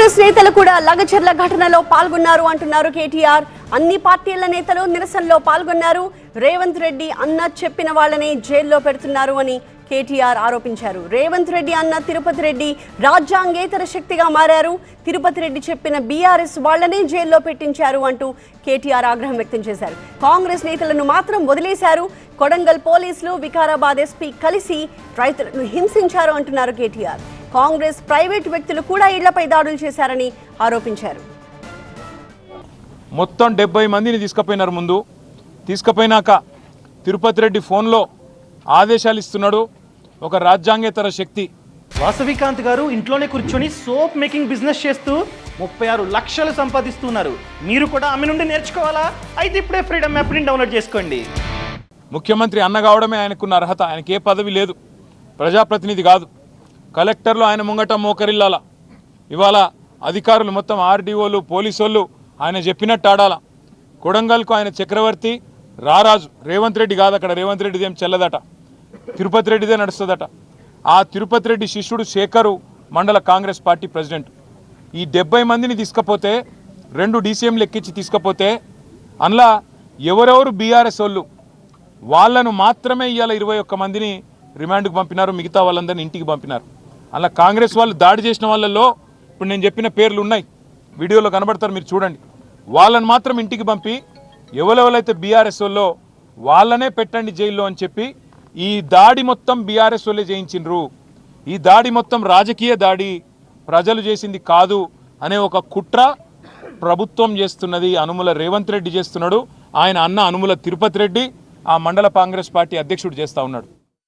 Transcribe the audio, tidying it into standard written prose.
కాంగ్రెస్ నేతలు కూడా లగచర్ల ఘటనలో పాల్గొన్నారు అంటున్నారు కేటీఆర్. అన్ని పార్టీల నేతలు నిరసనలో పాల్గొన్నారు. రేవంత్ రెడ్డి అన్న చెప్పిన వాళ్ళని జైల్లో పెడుతున్నారు అని కేటీఆర్ ఆరోపించారు. రేవంత్ రెడ్డి అన్న తిరుపతి రెడ్డి రాజ్యాంగేతర శక్తిగా మారారు. తిరుపతి రెడ్డి చెప్పిన బీఆర్ఎస్ వాళ్ళనే జైల్లో పెట్టించారు అంటూ కేటీఆర్ ఆగ్రహం వ్యక్తం చేశారు. కాంగ్రెస్ నేతలను మాత్రం వదిలేశారు. కొడంగల్ పోలీసులు, వికారాబాద్ ఎస్పీ కలిసి రైతులను హింసించారు అంటున్నారు కేటీఆర్. కాంగ్రెస్ ప్రైవేట్ వ్యక్తులు కూడా ఇళ్లపై దాడులు చేశారని ఆరోపించారు. మొత్తం 70 మందిని తీసుకుపోయినారు. ముందు తీసుకుపోయినాక తిరుపతి రెడ్డి ఫోన్లో ఆదేశాలు ఇస్తున్నాడు ఒక రాజ్యాంగేతర శక్తి. వాసవికాంత్ గారు ఇంట్లోనే కూర్చొని సోప్ మేకింగ్ బిజినెస్ చేస్తూ 36 లక్షలు సంపాదిస్తున్నారు. మీరు కూడా ఆమె నుండి నేర్చుకోవాలా? అయితే ఇప్పుడే ఫ్రీడమ్ యాప్ని డౌన్లోడ్ చేసుకోండి. ముఖ్యమంత్రి అన్న కావడమే ఆయనకున్న అర్హత. ఆయనకి ఏ పదవి లేదు, ప్రజాప్రతినిధి కాదు. కలెక్టర్లు ఆయన ముంగట మోకరిల్లాల. ఇవాళ అధికారులు మొత్తం ఆర్డీఓలు, పోలీసు వాళ్ళు ఆయన చెప్పినట్టు ఆడాల. కొడంగల్కు ఆయన చక్రవర్తి, రారాజు. రేవంత్ రెడ్డి కాదు, అక్కడ రేవంత్ రెడ్డిది ఏం చెల్లదట, తిరుపతి రెడ్డిదే నడుస్తుందట. ఆ తిరుపతి రెడ్డి శిష్యుడు శేఖరు మండల కాంగ్రెస్ పార్టీ ప్రెసిడెంట్. ఈ 70 మందిని తీసుకపోతే 2 డీసీఎంలు ఎక్కించి తీసుకపోతే అందులో ఎవరెవరు బీఆర్ఎస్ వాళ్ళు వాళ్ళను మాత్రమే ఇవాళ 21 మందిని రిమాండ్కు పంపినారు. మిగతా వాళ్ళందరినీ ఇంటికి పంపినారు. అలా కాంగ్రెస్ వాళ్ళు దాడి చేసిన వాళ్ళల్లో ఇప్పుడు నేను చెప్పిన పేర్లు ఉన్నాయి, వీడియోలో కనబడతారు, మీరు చూడండి. వాళ్ళని మాత్రం ఇంటికి పంపి ఎవరెవరైతే బీఆర్ఎస్ వాళ్ళో వాళ్ళనే పెట్టండి జైల్లో అని చెప్పి ఈ దాడి మొత్తం బీఆర్ఎస్ వాళ్ళే చేయించిండ్రు. ఈ దాడి మొత్తం రాజకీయ దాడి, ప్రజలు చేసింది కాదు అనే ఒక కుట్ర ప్రభుత్వం చేస్తున్నది. అనుముల రేవంత్ రెడ్డి చేస్తున్నాడు. ఆయన అన్న అనుముల తిరుపతి రెడ్డి ఆ మండల కాంగ్రెస్ పార్టీ అధ్యక్షుడు చేస్తూ ఉన్నాడు.